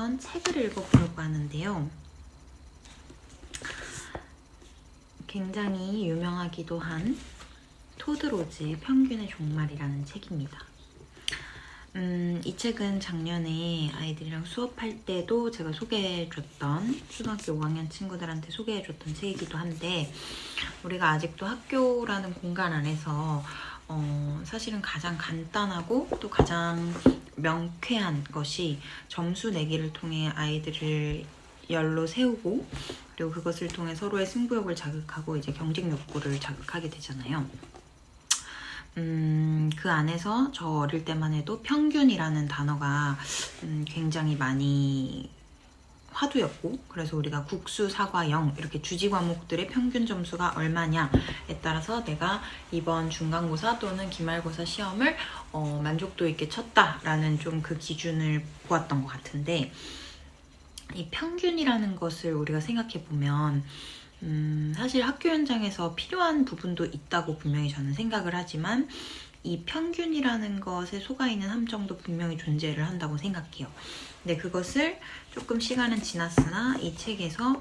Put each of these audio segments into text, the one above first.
한번 책을 읽어보려고 하는데요. 굉장히 유명하기도 한 토드 로즈의 평균의 종말이라는 책입니다. 이 책은 작년에 아이들이랑 수업할 때도 제가 소개해줬던, 초등학교 5학년 친구들한테 소개해줬던 책이기도 한데, 우리가 아직도 학교라는 공간 안에서 사실은 가장 간단하고 또 가장 명쾌한 것이 점수 내기를 통해 아이들을 열로 세우고, 그리고 그것을 통해 서로의 승부욕을 자극하고 이제 경쟁 욕구를 자극하게 되잖아요. 그 안에서 저 어릴 때만 해도 평균이라는 단어가 굉장히 많이 화두였고, 그래서 우리가 국수, 사과, 영 이렇게 주지 과목들의 평균 점수가 얼마냐에 따라서 내가 이번 중간고사 또는 기말고사 시험을 만족도 있게 쳤다라는 좀 그 기준을 보았던 것 같은데, 이 평균이라는 것을 우리가 생각해보면 사실 학교 현장에서 필요한 부분도 있다고 분명히 저는 생각을 하지만, 이 평균이라는 것에 속아있는 함정도 분명히 존재를 한다고 생각해요. 근데 그것을 조금 시간은 지났으나 이 책에서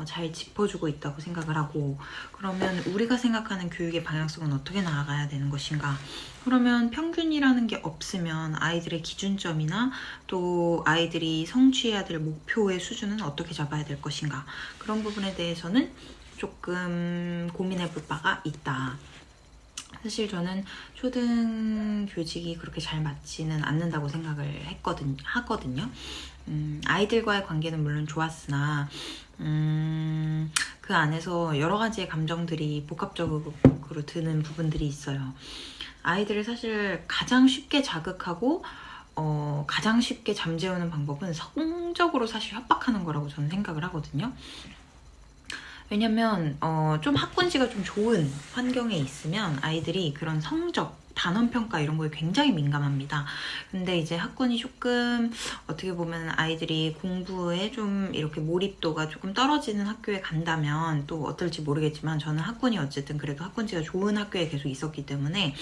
잘 짚어주고 있다고 생각을 하고, 그러면 우리가 생각하는 교육의 방향성은 어떻게 나아가야 되는 것인가? 그러면 평균이라는 게 없으면 아이들의 기준점이나 또 아이들이 성취해야 될 목표의 수준은 어떻게 잡아야 될 것인가? 그런 부분에 대해서는 조금 고민해 볼 바가 있다. 사실 저는 초등 교직이 그렇게 잘 맞지는 않는다고 생각을 하거든요. 아이들과의 관계는 물론 좋았으나 그 안에서 여러 가지의 감정들이 복합적으로 드는 부분들이 있어요. 아이들을 사실 가장 쉽게 자극하고 가장 쉽게 잠재우는 방법은 성적으로 사실 협박하는 거라고 저는 생각을 하거든요. 왜냐면 좀 학군지가 좀 좋은 환경에 있으면 아이들이 그런 성적, 단원평가 이런 거에 굉장히 민감합니다. 근데 이제 학군이 조금 어떻게 보면 아이들이 공부에 좀 이렇게 몰입도가 조금 떨어지는 학교에 간다면 또 어떨지 모르겠지만, 저는 학군이 어쨌든 그래도 학군지가 좋은 학교에 계속 있었기 때문에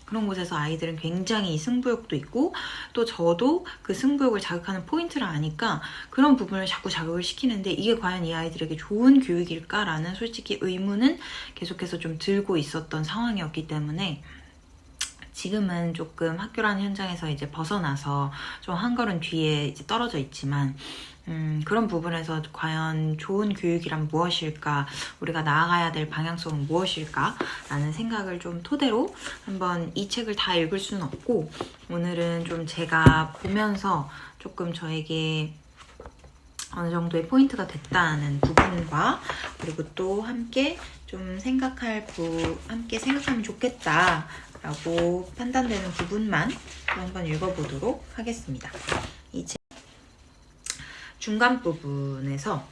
그런 곳에서 아이들은 굉장히 승부욕도 있고, 또 저도 그 승부욕을 자극하는 포인트를 아니까 그런 부분을 자꾸 자극을 시키는데, 이게 과연 이 아이들에게 좋은 교육일까라는 솔직히 의문은 계속해서 좀 들고 있었던 상황이었기 때문에, 지금은 조금 학교라는 현장에서 이제 벗어나서 좀 한 걸음 뒤에 이제 떨어져 있지만, 그런 부분에서 과연 좋은 교육이란 무엇일까, 우리가 나아가야 될 방향성은 무엇일까 라는 생각을 좀 토대로 한번 이 책을 다 읽을 수는 없고, 오늘은 좀 제가 보면서 조금 저에게 어느 정도의 포인트가 됐다는 부분과, 그리고 또 함께 좀 함께 생각하면 좋겠다 라고 판단되는 부분만 한번 읽어보도록 하겠습니다. 이 책 중간 부분에서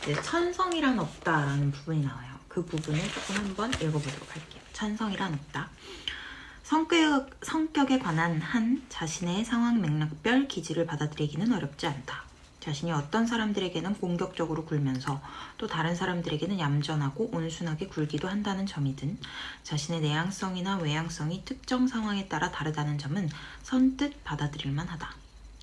이제 천성이란 없다라는 부분이 나와요. 그 부분을 조금 한번 읽어보도록 할게요. 천성이란 없다. 성격에 관한 한 자신의 상황 맥락별 기질을 받아들이기는 어렵지 않다. 자신이 어떤 사람들에게는 공격적으로 굴면서 또 다른 사람들에게는 얌전하고 온순하게 굴기도 한다는 점이든, 자신의 내향성이나 외향성이 특정 상황에 따라 다르다는 점은 선뜻 받아들일만 하다.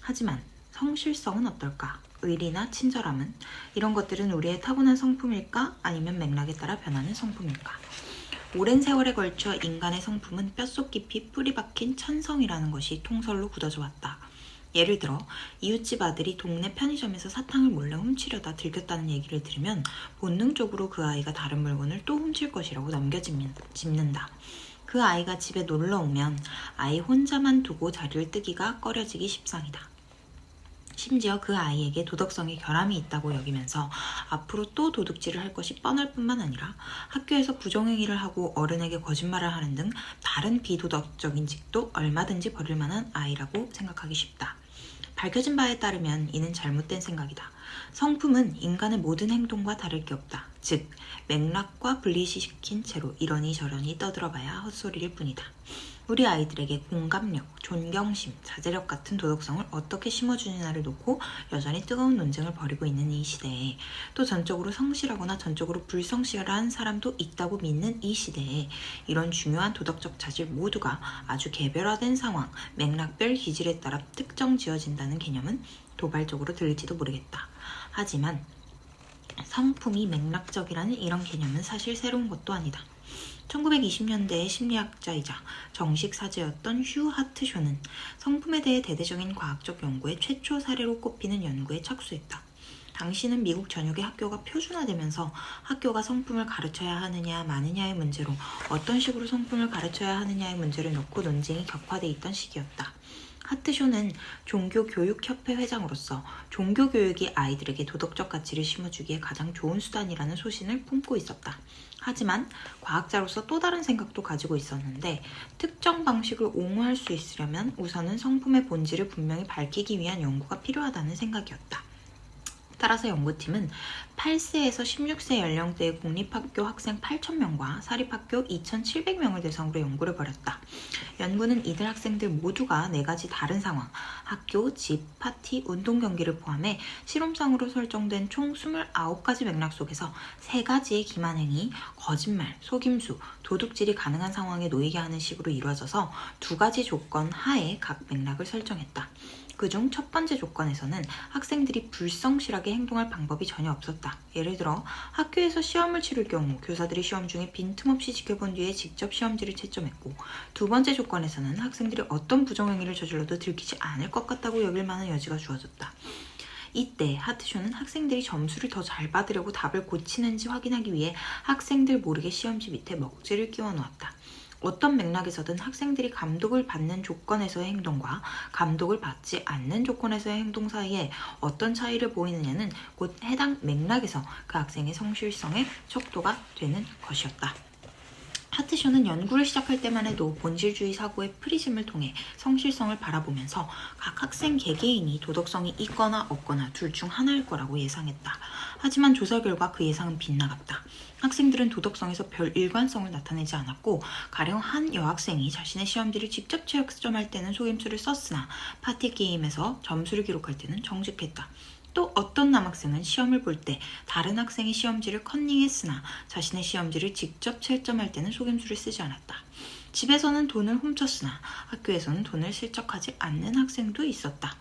하지만 성실성은 어떨까? 의리나 친절함은? 이런 것들은 우리의 타고난 성품일까? 아니면 맥락에 따라 변하는 성품일까? 오랜 세월에 걸쳐 인간의 성품은 뼛속 깊이 뿌리 박힌 천성이라는 것이 통설로 굳어져 왔다. 예를 들어 이웃집 아들이 동네 편의점에서 사탕을 몰래 훔치려다 들켰다는 얘기를 들으면 본능적으로 그 아이가 다른 물건을 또 훔칠 것이라고 남겨짚는다. 그 아이가 집에 놀러 오면 아이 혼자만 두고 자리를 뜨기가 꺼려지기 십상이다. 심지어 그 아이에게 도덕성에 결함이 있다고 여기면서 앞으로 또 도둑질을 할 것이 뻔할 뿐만 아니라 학교에서 부정행위를 하고 어른에게 거짓말을 하는 등 다른 비도덕적인 짓도 얼마든지 벌일 만한 아이라고 생각하기 쉽다. 밝혀진 바에 따르면 이는 잘못된 생각이다. 성품은 인간의 모든 행동과 다를 게 없다. 즉, 맥락과 분리시킨 채로 이러니 저러니 떠들어봐야 헛소리일 뿐이다. 우리 아이들에게 공감력, 존경심, 자제력 같은 도덕성을 어떻게 심어주느냐를 놓고 여전히 뜨거운 논쟁을 벌이고 있는 이 시대에, 또 전적으로 성실하거나 전적으로 불성실한 사람도 있다고 믿는 이 시대에 이런 중요한 도덕적 자질 모두가 아주 개별화된 상황, 맥락별 기질에 따라 특정 지어진다는 개념은 도발적으로 들릴지도 모르겠다. 하지만 성품이 맥락적이라는 이런 개념은 사실 새로운 것도 아니다. 1920년대의 심리학자이자 정식 사제였던 휴 하트쇼는 성품에 대해 대대적인 과학적 연구의 최초 사례로 꼽히는 연구에 착수했다. 당시는 미국 전역의 학교가 표준화되면서 학교가 성품을 가르쳐야 하느냐 마느냐의 문제로 어떤 식으로 성품을 가르쳐야 하느냐의 문제를 놓고 논쟁이 격화돼 있던 시기였다. 하트쇼는 종교교육협회 회장으로서 종교교육이 아이들에게 도덕적 가치를 심어주기에 가장 좋은 수단이라는 소신을 품고 있었다. 하지만 과학자로서 또 다른 생각도 가지고 있었는데, 특정 방식을 옹호할 수 있으려면 우선은 성품의 본질을 분명히 밝히기 위한 연구가 필요하다는 생각이었다. 따라서 연구팀은 8세에서 16세 연령대의 공립학교 학생 8,000명과 사립학교 2,700명을 대상으로 연구를 벌였다. 연구는 이들 학생들 모두가 4가지 다른 상황, 학교, 집, 파티, 운동 경기를 포함해 실험상으로 설정된 총 29가지 맥락 속에서 3가지의 기만행위, 거짓말, 속임수, 도둑질이 가능한 상황에 놓이게 하는 식으로 이루어져서 2가지 조건 하에 각 맥락을 설정했다. 그중 첫 번째 조건에서는 학생들이 불성실하게 행동할 방법이 전혀 없었다. 예를 들어 학교에서 시험을 치를 경우 교사들이 시험 중에 빈틈없이 지켜본 뒤에 직접 시험지를 채점했고, 두 번째 조건에서는 학생들이 어떤 부정행위를 저질러도 들키지 않을 것 같다고 여길 만한 여지가 주어졌다. 이때 하트쇼는 학생들이 점수를 더 잘 받으려고 답을 고치는지 확인하기 위해 학생들 모르게 시험지 밑에 먹지를 끼워 놓았다. 어떤 맥락에서든 학생들이 감독을 받는 조건에서의 행동과 감독을 받지 않는 조건에서의 행동 사이에 어떤 차이를 보이느냐는 곧 해당 맥락에서 그 학생의 성실성의 척도가 되는 것이었다. 하트쇼는 연구를 시작할 때만 해도 본질주의 사고의 프리즘을 통해 성실성을 바라보면서 각 학생 개개인이 도덕성이 있거나 없거나 둘 중 하나일 거라고 예상했다. 하지만 조사 결과 그 예상은 빗나갔다. 학생들은 도덕성에서 별 일관성을 나타내지 않았고, 가령 한 여학생이 자신의 시험지를 직접 채점할 때는 속임수를 썼으나 파티 게임에서 점수를 기록할 때는 정직했다. 또 어떤 남학생은 시험을 볼 때 다른 학생의 시험지를 컨닝했으나 자신의 시험지를 직접 채점할 때는 속임수를 쓰지 않았다. 집에서는 돈을 훔쳤으나 학교에서는 돈을 실적하지 않는 학생도 있었다.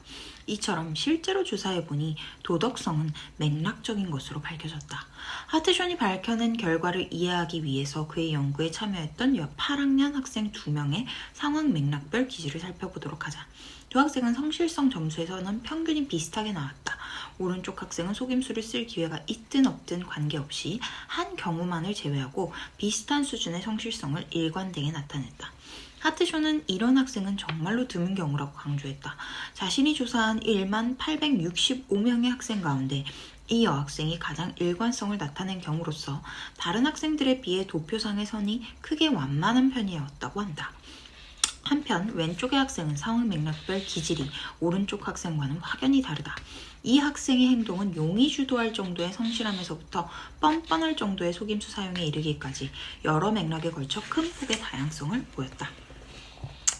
이처럼 실제로 조사해보니 도덕성은 맥락적인 것으로 밝혀졌다. 하트쇼이 밝혀낸 결과를 이해하기 위해서 그의 연구에 참여했던 옆 8학년 학생 2명의 상황 맥락별 기질을 살펴보도록 하자. 두 학생은 성실성 점수에서는 평균이 비슷하게 나왔다. 오른쪽 학생은 속임수를 쓸 기회가 있든 없든 관계없이 한 경우만을 제외하고 비슷한 수준의 성실성을 일관되게 나타냈다. 하트쇼는 이런 학생은 정말로 드문 경우라고 강조했다. 자신이 조사한 1만 865명의 학생 가운데 이 여학생이 가장 일관성을 나타낸 경우로서 다른 학생들에 비해 도표상의 선이 크게 완만한 편이었다고 한다. 한편 왼쪽의 학생은 상황 맥락별 기질이 오른쪽 학생과는 확연히 다르다. 이 학생의 행동은 용이 주도할 정도의 성실함에서부터 뻔뻔할 정도의 속임수 사용에 이르기까지 여러 맥락에 걸쳐 큰 폭의 다양성을 보였다.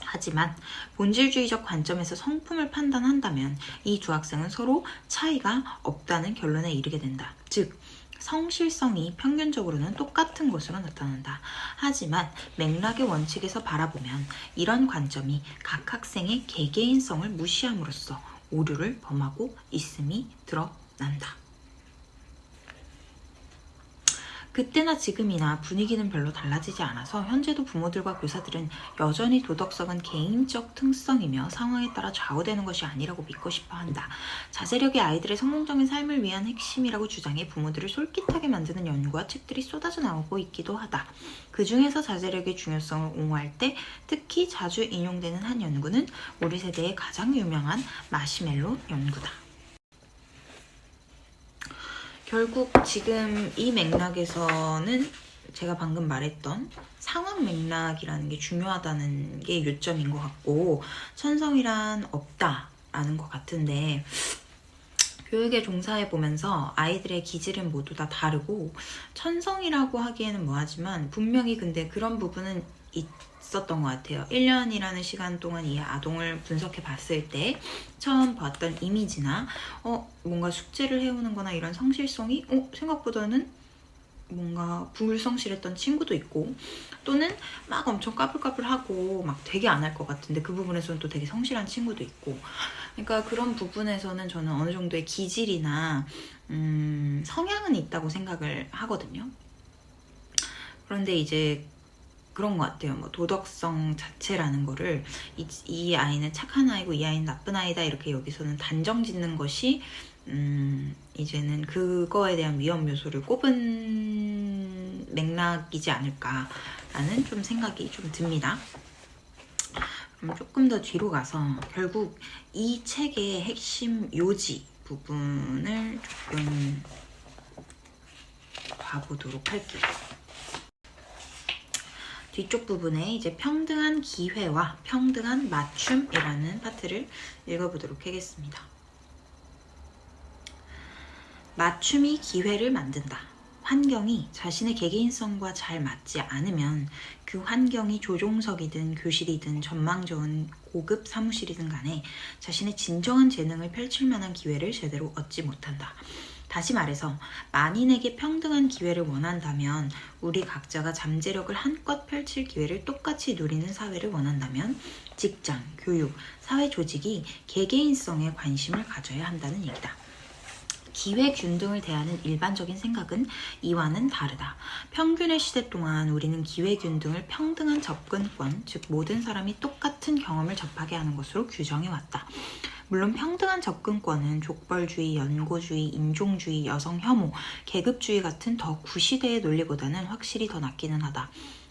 하지만 본질주의적 관점에서 성품을 판단한다면 이 두 학생은 서로 차이가 없다는 결론에 이르게 된다. 즉, 성실성이 평균적으로는 똑같은 것으로 나타난다. 하지만 맥락의 원칙에서 바라보면 이런 관점이 각 학생의 개개인성을 무시함으로써 오류를 범하고 있음이 드러난다. 그때나 지금이나 분위기는 별로 달라지지 않아서 현재도 부모들과 교사들은 여전히 도덕성은 개인적 특성이며 상황에 따라 좌우되는 것이 아니라고 믿고 싶어 한다. 자제력이 아이들의 성공적인 삶을 위한 핵심이라고 주장해 부모들을 솔깃하게 만드는 연구와 책들이 쏟아져 나오고 있기도 하다. 그 중에서 자제력의 중요성을 옹호할 때 특히 자주 인용되는 한 연구는 우리 세대의 가장 유명한 마시멜로 연구다. 결국 지금 이 맥락에서는 제가 방금 말했던 상황 맥락이라는 게 중요하다는 게 요점인 것 같고, 천성이란 없다라는 것 같은데, 교육에 종사해보면서 아이들의 기질은 모두 다 다르고 천성이라고 하기에는 뭐하지만 분명히 근데 그런 부분은 있었던 것 같아요. 1년이라는 시간 동안 이 아동을 분석해 봤을 때 처음 봤던 이미지나 뭔가 숙제를 해오는 거나 이런 성실성이 생각보다는 뭔가 불성실했던 친구도 있고, 또는 막 엄청 까불까불하고 막 되게 안 할 것 같은데 그 부분에서는 또 되게 성실한 친구도 있고, 그러니까 그런 부분에서는 저는 어느 정도의 기질이나 성향은 있다고 생각을 하거든요. 그런데 이제 그런 것 같아요. 뭐 도덕성 자체라는 거를 이 아이는 착한 아이고 이 아이는 나쁜 아이다 이렇게 여기서는 단정 짓는 것이 이제는 그거에 대한 위험 요소를 꼽은 맥락이지 않을까라는 좀 생각이 좀 듭니다. 그럼 조금 더 뒤로 가서 결국 이 책의 핵심 요지 부분을 조금 봐보도록 할게요. 뒤쪽 부분에 이제 평등한 기회와 평등한 맞춤이라는 파트를 읽어보도록 하겠습니다. 맞춤이 기회를 만든다. 환경이 자신의 개개인성과 잘 맞지 않으면 그 환경이 조종석이든 교실이든 전망 좋은 고급 사무실이든 간에 자신의 진정한 재능을 펼칠 만한 기회를 제대로 얻지 못한다. 다시 말해서 만인에게 평등한 기회를 원한다면, 우리 각자가 잠재력을 한껏 펼칠 기회를 똑같이 누리는 사회를 원한다면 직장, 교육, 사회 조직이 개개인성에 관심을 가져야 한다는 얘기다. 기회 균등을 대하는 일반적인 생각은 이와는 다르다. 평균의 시대 동안 우리는 기회 균등을 평등한 접근권, 즉 모든 사람이 똑같은 경험을 접하게 하는 것으로 규정해왔다. 물론 평등한 접근권은 족벌주의, 연고주의, 인종주의, 여성 혐오, 계급주의 같은 더 구시대의 논리보다는 확실히 더 낫기는 하다.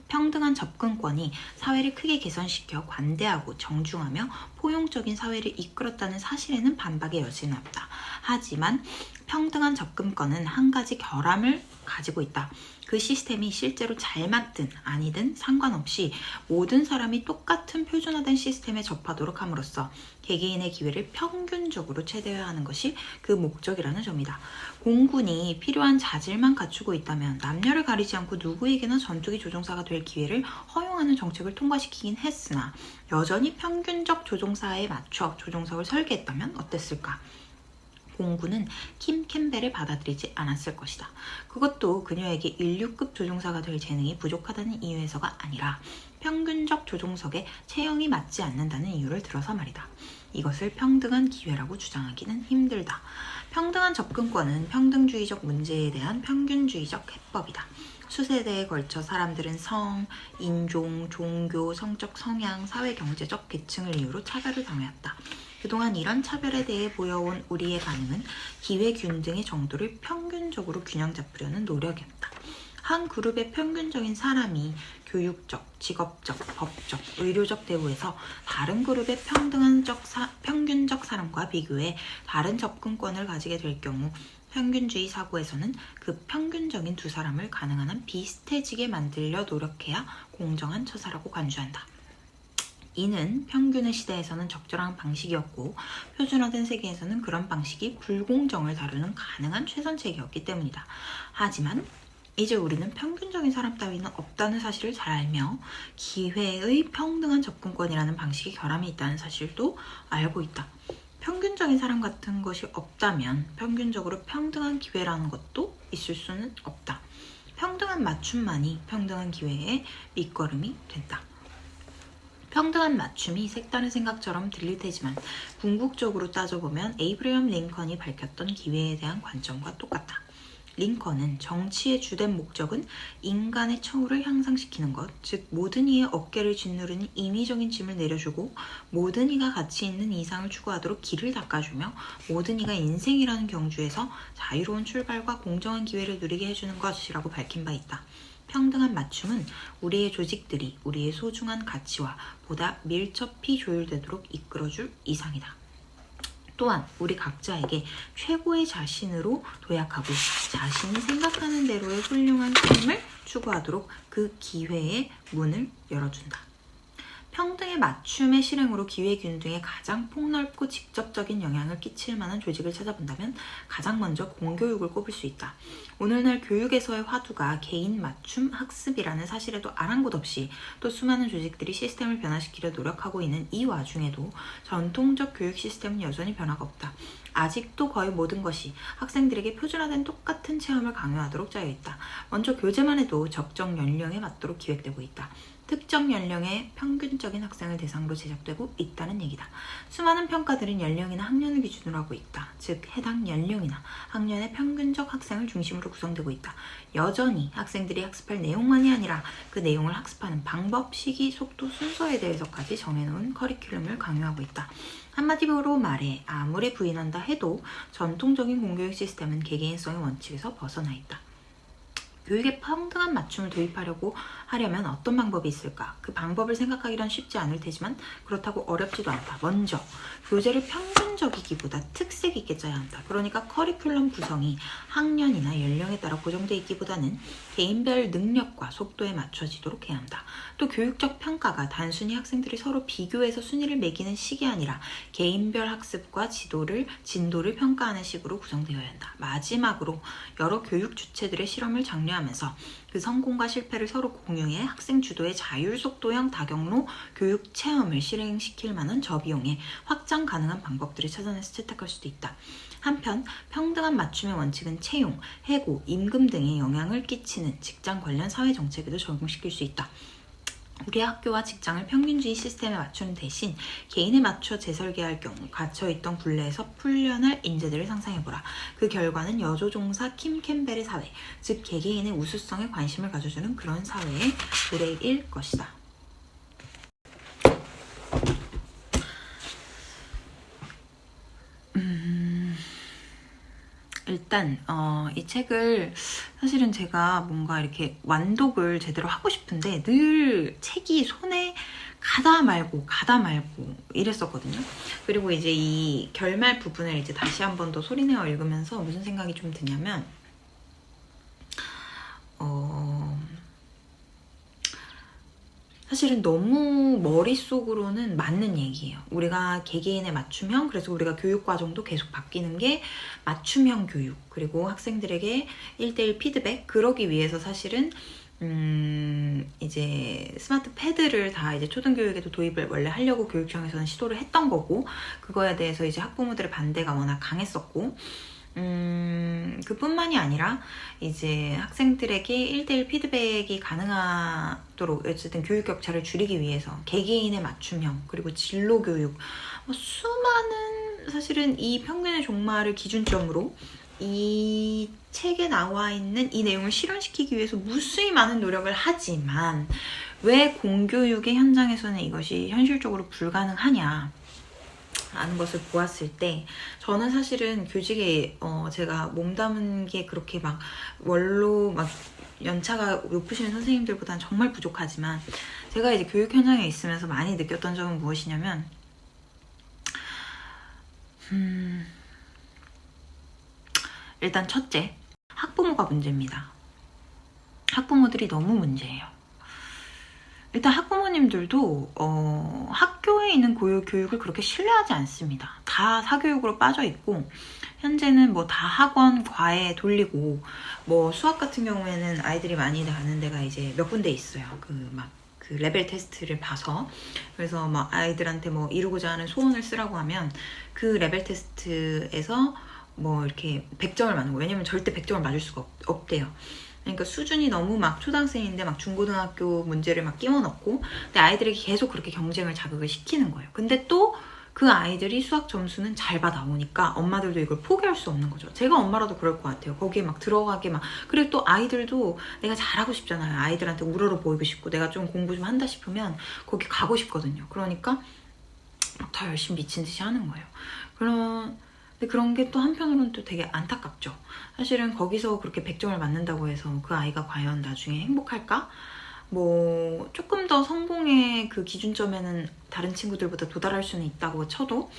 평등한 접근권이 사회를 크게 개선시켜 관대하고 정중하며 포용적인 사회를 이끌었다는 사실에는 반박의 여지는 없다. 하지만 평등한 접근권은 한 가지 결함을 가지고 있다. 그 시스템이 실제로 잘 맞든 아니든 상관없이 모든 사람이 똑같은 표준화된 시스템에 접하도록 함으로써 개개인의 기회를 평균적으로 최대화하는 것이 그 목적이라는 점이다. 공군이 필요한 자질만 갖추고 있다면 남녀를 가리지 않고 누구에게나 전투기 조종사가 될 기회를 허용하는 정책을 통과시키긴 했으나 여전히 평균적 조종사에 맞춰 조종석을 설계했다면 어땠을까? 공군은 킴 캠벨을 받아들이지 않았을 것이다. 그것도 그녀에게 1류급 조종사가 될 재능이 부족하다는 이유에서가 아니라 평균적 조종석에 체형이 맞지 않는다는 이유를 들어서 말이다. 이것을 평등한 기회라고 주장하기는 힘들다. 평등한 접근권은 평등주의적 문제에 대한 평균주의적 해법이다. 수세대에 걸쳐 사람들은 성, 인종, 종교, 성적 성향, 사회경제적 계층을 이유로 차별을 당해왔다. 그동안 이런 차별에 대해 보여온 우리의 반응은 기회 균등의 정도를 평균적으로 균형 잡으려는 노력이었다. 한 그룹의 평균적인 사람이 교육적, 직업적, 법적, 의료적 대우에서 다른 그룹의 평균적 사람과 비교해 다른 접근권을 가지게 될 경우 평균주의 사고에서는 그 평균적인 두 사람을 가능한 한 비슷해지게 만들려 노력해야 공정한 처사라고 간주한다. 이는 평균의 시대에서는 적절한 방식이었고 표준화된 세계에서는 그런 방식이 불공정을 다루는 가능한 최선책이었기 때문이다. 하지만 이제 우리는 평균적인 사람 따위는 없다는 사실을 잘 알며 기회의 평등한 접근권이라는 방식의 결함이 있다는 사실도 알고 있다. 평균적인 사람 같은 것이 없다면 평균적으로 평등한 기회라는 것도 있을 수는 없다. 평등한 맞춤만이 평등한 기회의 밑거름이 된다. 평등한 맞춤이 색다른 생각처럼 들릴 테지만 궁극적으로 따져보면 에이브리엄 링컨이 밝혔던 기회에 대한 관점과 똑같다. 링컨은 정치의 주된 목적은 인간의 처우를 향상시키는 것, 즉 모든 이의 어깨를 짓누르는 인위적인 짐을 내려주고 모든 이가 가치 있는 이상을 추구하도록 길을 닦아주며 모든 이가 인생이라는 경주에서 자유로운 출발과 공정한 기회를 누리게 해주는 것이라고 밝힌 바 있다. 평등한 맞춤은 우리의 조직들이 우리의 소중한 가치와 보다 밀접히 조율되도록 이끌어줄 이상이다. 또한 우리 각자에게 최고의 자신으로 도약하고 자신이 생각하는 대로의 훌륭한 삶을 추구하도록 그 기회의 문을 열어준다. 평등의 맞춤의 실행으로 기회균등에 가장 폭넓고 직접적인 영향을 끼칠 만한 조직을 찾아본다면 가장 먼저 공교육을 꼽을 수 있다. 오늘날 교육에서의 화두가 개인 맞춤 학습이라는 사실에도 아랑곳 없이 또 수많은 조직들이 시스템을 변화시키려 노력하고 있는 이 와중에도 전통적 교육 시스템은 여전히 변화가 없다. 아직도 거의 모든 것이 학생들에게 표준화된 똑같은 체험을 강요하도록 짜여있다. 먼저 교재만 해도 적정 연령에 맞도록 기획되고 있다. 특정 연령의 평균적인 학생을 대상으로 제작되고 있다는 얘기다. 수많은 평가들은 연령이나 학년을 기준으로 하고 있다. 즉 해당 연령이나 학년의 평균적 학생을 중심으로 구성되고 있다. 여전히 학생들이 학습할 내용만이 아니라 그 내용을 학습하는 방법, 시기, 속도, 순서에 대해서까지 정해놓은 커리큘럼을 강요하고 있다. 한마디로 말해 아무리 부인한다 해도 전통적인 공교육 시스템은 개개인성의 원칙에서 벗어나 있다. 교육에 평등한 맞춤을 도입하려고 하려면 어떤 방법이 있을까? 그 방법을 생각하기란 쉽지 않을 테지만 그렇다고 어렵지도 않다. 먼저 교재를 평균적이기보다 특색 있게 짜야 한다. 그러니까 커리큘럼 구성이 학년이나 연령에 따라 고정되어 있기보다는 개인별 능력과 속도에 맞춰지도록 해야 한다. 또 교육적 평가가 단순히 학생들이 서로 비교해서 순위를 매기는 식이 아니라 개인별 학습과 진도를 평가하는 식으로 구성되어야 한다. 마지막으로 여러 교육 주체들의 실험을 장려하면서 그 성공과 실패를 서로 공유해 학생 주도의 자율 속도형 다경로 교육 체험을 실행시킬 만한 저비용에 확장 가능한 방법들을 찾아내서 채택할 수도 있다. 한편 평등한 맞춤의 원칙은 채용, 해고, 임금 등에 영향을 끼치는 직장 관련 사회 정책에도 적용시킬 수 있다. 우리 학교와 직장을 평균주의 시스템에 맞추는 대신 개인에 맞춰 재설계할 경우 갇혀있던 굴레에서 풀려날 인재들을 상상해보라. 그 결과는 여조종사 킴 캠벨의 사회, 즉 개개인의 우수성에 관심을 가져주는 그런 사회의 도래일 것이다. 일단 이 책을 사실은 제가 뭔가 이렇게 완독을 제대로 하고 싶은데 늘 책이 손에 가다 말고 이랬었거든요. 그리고 이제 이 결말 부분을 이제 다시 한 번 더 소리내어 읽으면서 무슨 생각이 좀 드냐면 사실은 너무 머릿속으로는 맞는 얘기예요. 우리가 개개인의 맞춤형, 그래서 우리가 교육과정도 계속 바뀌는 게 맞춤형 교육, 그리고 학생들에게 1대1 피드백, 그러기 위해서 사실은 이제 스마트 패드를 다 이제 초등교육에도 도입을 원래 하려고 교육청에서는 시도를 했던 거고, 그거에 대해서 이제 학부모들의 반대가 워낙 강했었고, 그뿐만이 아니라 이제 학생들에게 1대1 피드백이 가능하도록 어쨌든 교육 격차를 줄이기 위해서 개개인의 맞춤형, 그리고 진로 교육, 수많은 사실은 이 평균의 종말을 기준점으로 이 책에 나와 있는 이 내용을 실현시키기 위해서 무수히 많은 노력을 하지만 왜 공교육의 현장에서는 이것이 현실적으로 불가능하냐 라는 것을 보았을 때, 저는 사실은 교직에 제가 몸담은 게 그렇게 막 원로 막 연차가 높으신 선생님들보다는 정말 부족하지만, 제가 이제 교육 현장에 있으면서 많이 느꼈던 점은 무엇이냐면 일단 첫째, 학부모가 문제입니다. 학부모들이 너무 문제예요. 일단 학부모님들도 학교에 있는 교육을 그렇게 신뢰하지 않습니다. 다 사교육으로 빠져있고, 현재는 뭐 다 학원, 과외 돌리고, 뭐 수학 같은 경우에는 아이들이 많이 가는 데가 이제 몇 군데 있어요. 그 레벨 테스트를 봐서. 그래서 막 아이들한테 뭐 이루고자 하는 소원을 쓰라고 하면 그 레벨 테스트에서 뭐 이렇게 100점을 맞는 거예요. 왜냐면 절대 100점을 맞을 수가 없대요. 그러니까 수준이 너무 막 초등학생인데 막 중고등학교 문제를 막 끼워 넣고, 근데 아이들에게 계속 그렇게 경쟁을 자극을 시키는 거예요. 근데 또 그 아이들이 수학 점수는 잘 받아 나오니까 엄마들도 이걸 포기할 수 없는 거죠. 제가 엄마라도 그럴 것 같아요. 거기에 막 들어가게 막. 그리고 또 아이들도 내가 잘하고 싶잖아요. 아이들한테 우러러 보이고 싶고 내가 좀 공부 좀 한다 싶으면 거기 가고 싶거든요. 그러니까 막 더 열심히 미친 듯이 하는 거예요. 근데 그런 게 또 한편으로는 또 되게 안타깝죠. 사실은 거기서 그렇게 100점을 맞는다고 해서 그 아이가 과연 나중에 행복할까? 뭐 조금 더 성공의 그 기준점에는 다른 친구들보다 도달할 수는 있다고 쳐도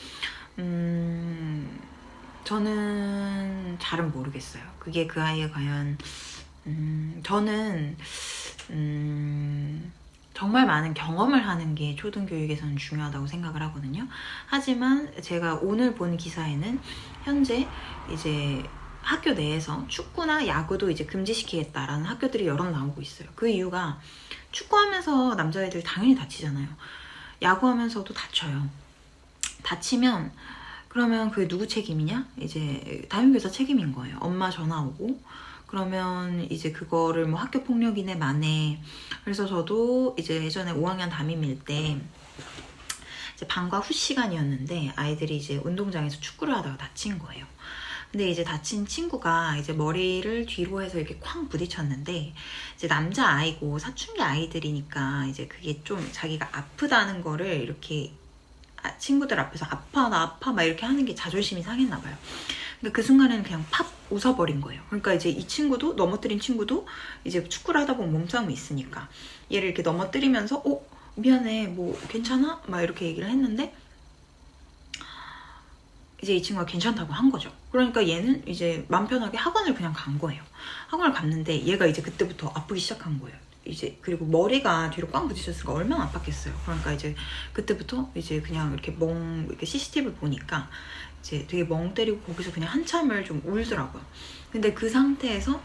저는 잘은 모르겠어요. 그게 그 아이가 과연 저는 정말 많은 경험을 하는 게 초등교육에서는 중요하다고 생각을 하거든요. 하지만 제가 오늘 본 기사에는 현재 이제 학교 내에서 축구나 야구도 이제 금지시키겠다라는 학교들이 여러 나오고 있어요. 그 이유가 축구하면서 남자애들 당연히 다치잖아요. 야구하면서도 다쳐요. 다치면 그러면 그게 누구 책임이냐? 이제 담임교사 책임인 거예요. 엄마 전화 오고 그러면 이제 그거를 뭐 학교 폭력이네 마네. 그래서 저도 이제 예전에 5학년 담임일 때 이제 방과 후 시간이었는데 아이들이 이제 운동장에서 축구를 하다가 다친 거예요. 근데 이제 다친 친구가 이제 머리를 뒤로 해서 이렇게 쾅 부딪혔는데 이제 남자 아이고 사춘기 아이들이니까 이제 그게 좀 자기가 아프다는 거를 이렇게 친구들 앞에서 아파 나 아파 막 이렇게 하는 게 자존심이 상했나 봐요. 그러니까 그 순간에는 그냥 팝 웃어버린 거예요. 그러니까 이제 이 친구도 넘어뜨린 친구도 이제 축구를 하다 보면 몸싸움이 있으니까 얘를 이렇게 넘어뜨리면서 미안해 뭐 괜찮아? 막 이렇게 얘기를 했는데 이제 이 친구가 괜찮다고 한 거죠. 그러니까 얘는 이제 맘 편하게 학원을 그냥 간 거예요. 학원을 갔는데 얘가 이제 그때부터 아프기 시작한 거예요. 이제 그리고 머리가 뒤로 꽝 부딪혔으니까 얼마나 아팠겠어요. 그러니까 이제 그때부터 이제 그냥 이렇게 이렇게 CCTV를 보니까 이제 되게 멍 때리고 거기서 그냥 한참을 좀 울더라고요. 근데 그 상태에서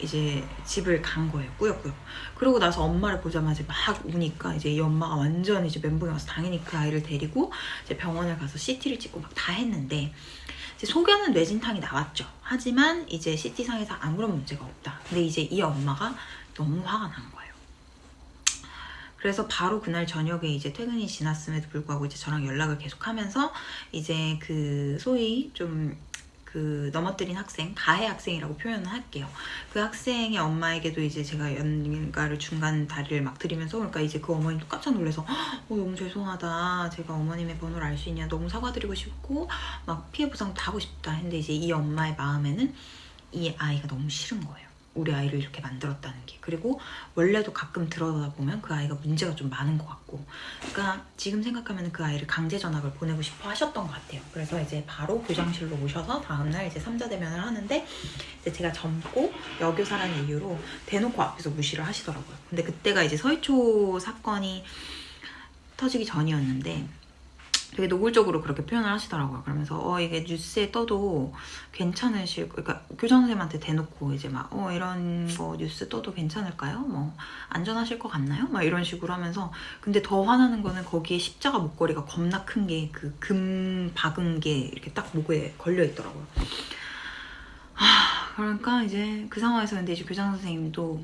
이제 집을 간 거예요. 꾸역꾸역. 그러고 나서 엄마를 보자마자 막 우니까 이제 이 엄마가 완전 이제 멘붕이 와서 당연히 그 아이를 데리고 이제 병원을 가서 CT를 찍고 막 다 했는데 이제 소견은 뇌진탕이 나왔죠. 하지만 이제 CT상에서 아무런 문제가 없다. 근데 이제 이 엄마가 너무 화가 난 거예요. 그래서 바로 그날 저녁에 이제 퇴근이 지났음에도 불구하고 이제 저랑 연락을 계속하면서 이제 그 소위 좀 그 넘어뜨린 학생, 가해 학생이라고 표현을 할게요. 그 학생의 엄마에게도 이제 제가 연가를 중간 다리를 막 드리면서 그러니까 이제 그 어머님도 깜짝 놀라서 너무 죄송하다. 제가 어머님의 번호를 알 수 있냐. 너무 사과드리고 싶고 막 피해 보상도 하고 싶다. 했는데 이제 이 엄마의 마음에는 이 아이가 너무 싫은 거예요. 우리 아이를 이렇게 만들었다는 게. 그리고 원래도 가끔 들여다보면 그 아이가 문제가 좀 많은 것 같고 그러니까 지금 생각하면 그 아이를 강제 전학을 보내고 싶어 하셨던 것 같아요. 그래서 이제 바로 교장실로 오셔서 다음날 이제 3자 대면을 하는데 이제 제가 젊고 여교사라는 이유로 대놓고 앞에서 무시를 하시더라고요. 근데 그때가 이제 서희초 사건이 터지기 전이었는데 되게 노골적으로 그렇게 표현을 하시더라고요. 그러면서 이게 뉴스에 떠도 괜찮으실 그러니까 교장 선생님한테 대놓고 이제 막 이런 거 뉴스 떠도 괜찮을까요? 뭐 안전하실 것 같나요? 막 이런 식으로 하면서 근데 더 화나는 거는 거기에 십자가 목걸이가 겁나 큰 게 그 금 박은 게 이렇게 딱 목에 걸려 있더라고요. 그러니까 이제 그 상황에서 근데 이제 교장 선생님도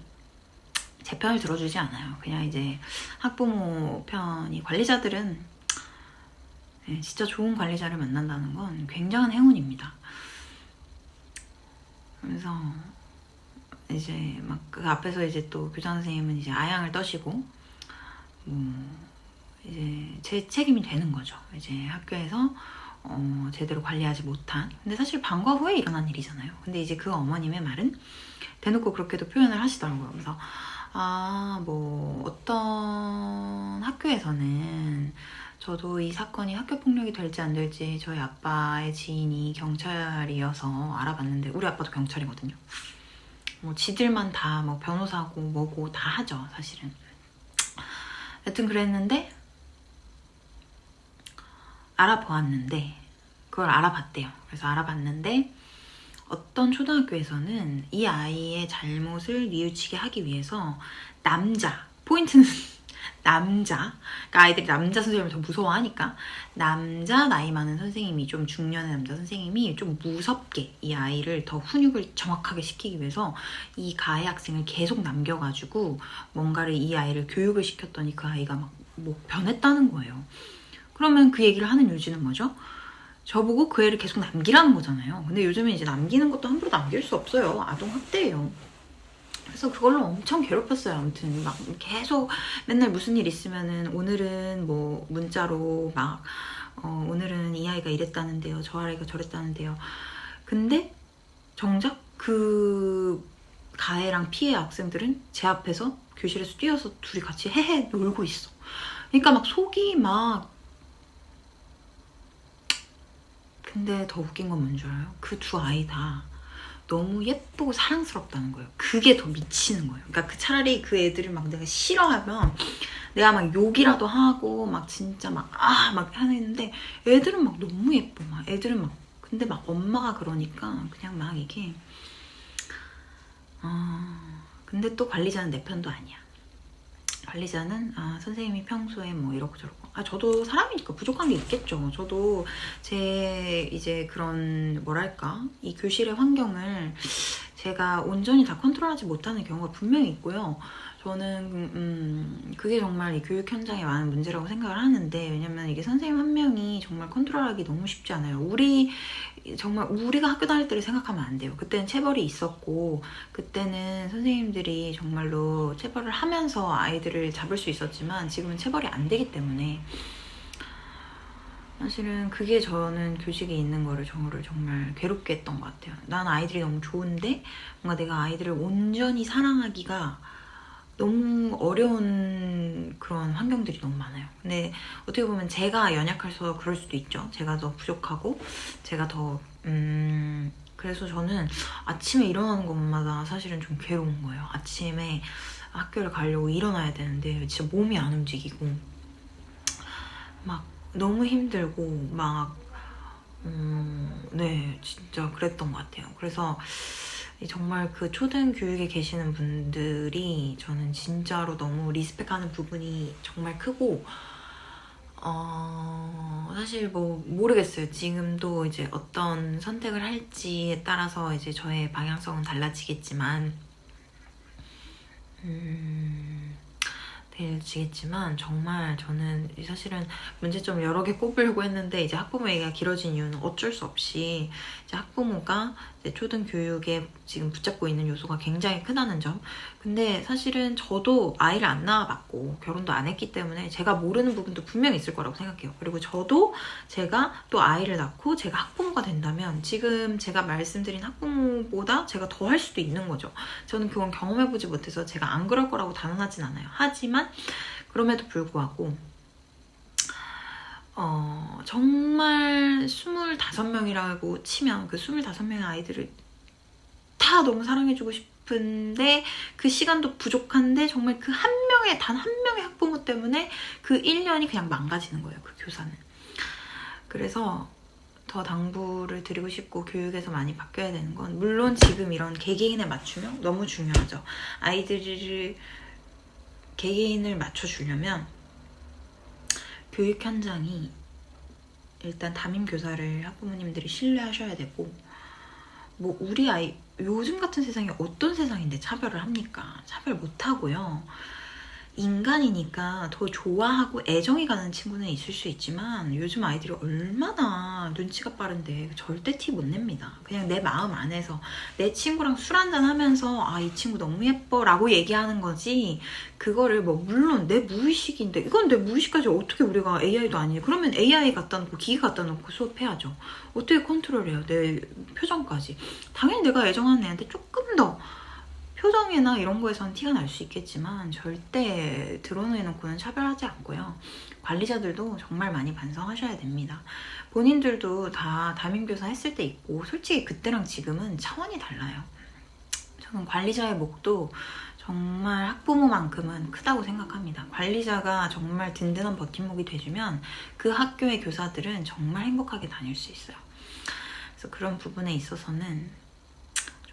제 편을 들어주지 않아요. 그냥 이제 학부모 편이 관리자들은 진짜 좋은 관리자를 만난다는 건 굉장한 행운입니다. 그래서 이제 막 그 앞에서 이제 또 교장 선생님은 이제 아양을 떠시고 이제 제 책임이 되는 거죠. 이제 학교에서 제대로 관리하지 못한 근데 사실 방과 후에 일어난 일이잖아요. 근데 이제 그 어머님의 말은 대놓고 그렇게도 표현을 하시더라고요. 그래서 뭐 어떤 학교에서는 저도 이 사건이 학교폭력이 될지 안 될지 저희 아빠의 지인이 경찰이어서 알아봤는데 우리 아빠도 경찰이거든요. 뭐 지들만 다 뭐 변호사고 뭐고 다 하죠 사실은. 여튼 그랬는데 알아보았는데 그걸 알아봤대요. 그래서 알아봤는데 어떤 초등학교에서는 이 아이의 잘못을 뉘우치게 하기 위해서 포인트는 그러니까 아이들이 남자 선생님을 더 무서워하니까 남자 나이 많은 선생님이 좀 중년의 남자 선생님이 좀 무섭게 이 아이를 더 훈육을 정확하게 시키기 위해서 이 가해 학생을 계속 남겨가지고 뭔가를 이 아이를 교육을 시켰더니 그 아이가 막 뭐 변했다는 거예요. 그러면 그 얘기를 하는 요지는 뭐죠? 저보고 그 애를 계속 남기라는 거잖아요. 근데 요즘에 이제 남기는 것도 함부로 남길 수 없어요. 아동학대예요. 그래서 그걸로 엄청 괴롭혔어요. 아무튼 막 계속 맨날 무슨 일 있으면은 오늘은 뭐 문자로 막 오늘은 이 아이가 이랬다는데요. 저 아이가 저랬다는데요. 근데 정작 그 가해랑 피해 학생들은 제 앞에서 교실에서 뛰어서 둘이 같이 헤헤 놀고 있어. 그러니까 막 속이 막 근데 더 웃긴 건 뭔 줄 알아요? 그 두 아이 다 너무 예쁘고 사랑스럽다는 거예요. 그게 더 미치는 거예요. 그러니까 차라리 그 애들을 막 내가 싫어하면 내가 막 욕이라도 하고 막 진짜 막 하는데 애들은 막 너무 예뻐. 막 애들은 막 근데 막 엄마가 그러니까 그냥 막 이게 근데 또 관리자는 내 편도 아니야. 관리자는 선생님이 평소에 뭐 이러고 저러고 저도 사람이니까 부족한 게 있겠죠. 저도 제 이제 그런 뭐랄까 이 교실의 환경을 제가 온전히 다 컨트롤하지 못하는 경우가 분명히 있고요. 저는 그게 정말 이 교육 현장에 많은 문제라고 생각을 하는데, 왜냐면 이게 선생님 한 명이 정말 컨트롤하기 너무 쉽지 않아요. 정말 우리가 학교 다닐 때를 생각하면 안 돼요. 그때는 체벌이 있었고 그때는 선생님들이 정말로 체벌을 하면서 아이들을 잡을 수 있었지만 지금은 체벌이 안 되기 때문에 사실은 그게 저는 교직에 있는 거를 저를 정말 괴롭게 했던 것 같아요. 난 아이들이 너무 좋은데 뭔가 내가 아이들을 온전히 사랑하기가 너무 어려운 그런 환경들이 너무 많아요. 근데 어떻게 보면 제가 연약해서 그럴 수도 있죠. 제가 더 부족하고 제가 더 그래서 저는 아침에 일어나는 것마다 사실은 좀 괴로운 거예요. 아침에 학교를 가려고 일어나야 되는데 진짜 몸이 안 움직이고 막 너무 힘들고 막 네, 진짜 그랬던 것 같아요. 그래서 정말 그 초등 교육에 계시는 분들이 저는 진짜로 너무 리스펙하는 부분이 정말 크고 사실 뭐 모르겠어요. 지금도 이제 어떤 선택을 할지에 따라서 이제 저의 방향성은 달라지겠지만 되지겠지만 정말 저는 사실은 문제점 여러 개 꼽으려고 했는데 이제 학부모 얘기가 길어진 이유는 어쩔 수 없이 이제 학부모가 이제 초등 교육에 지금 붙잡고 있는 요소가 굉장히 크다는 점. 근데 사실은 저도 아이를 안 낳아봤고 결혼도 안 했기 때문에 제가 모르는 부분도 분명히 있을 거라고 생각해요. 그리고 저도 제가 또 아이를 낳고 제가 학부모가 된다면 지금 제가 말씀드린 학부모보다 제가 더 할 수도 있는 거죠. 저는 그건 경험해보지 못해서 제가 안 그럴 거라고 단언하진 않아요. 하지만 그럼에도 불구하고 정말 25명이라고 치면 그 25명의 아이들을 다 너무 사랑해주고 싶은데 그 시간도 부족한데 정말 그 한 명의 단 한 명의 학부모 때문에 그 1년이 그냥 망가지는 거예요. 그 교사는. 그래서 더 당부를 드리고 싶고 교육에서 많이 바뀌어야 되는 건 물론 지금 이런 개개인의 맞춤형 너무 중요하죠. 아이들을 개개인을 맞춰주려면 교육 현장이 일단 담임 교사를 학부모님들이 신뢰하셔야 되고 뭐 우리 아이 요즘 같은 세상이 어떤 세상인데 차별을 합니까? 차별 못하고요. 인간이니까 더 좋아하고 애정이 가는 친구는 있을 수 있지만 요즘 아이들이 얼마나 눈치가 빠른데 절대 티 못 냅니다. 그냥 내 마음 안에서 내 친구랑 술 한잔 하면서 이 친구 너무 예뻐 라고 얘기하는 거지 그거를 뭐 물론 내 무의식인데 이건 내 무의식까지 어떻게 우리가 AI도 아니에요. 그러면 AI 갖다 놓고 기계 갖다 놓고 수업해야죠. 어떻게 컨트롤해요? 내 표정까지. 당연히 내가 애정하는 애한테 조금 더 표정이나 이런 거에선 티가 날 수 있겠지만 절대 드러내놓고는 차별하지 않고요. 관리자들도 정말 많이 반성하셔야 됩니다. 본인들도 다 담임교사 했을 때 있고 솔직히 그때랑 지금은 차원이 달라요. 저는 관리자의 몫도 정말 학부모만큼은 크다고 생각합니다. 관리자가 정말 든든한 버팀목이 돼주면 그 학교의 교사들은 정말 행복하게 다닐 수 있어요. 그래서 그런 부분에 있어서는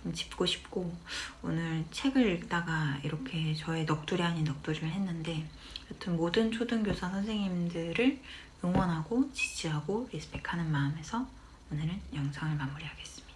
좀 짚고 싶고 오늘 책을 읽다가 이렇게 저의 넋두리 아닌 넋두리를 했는데 여튼 모든 초등교사 선생님들을 응원하고 지지하고 리스펙하는 마음에서 오늘은 영상을 마무리하겠습니다.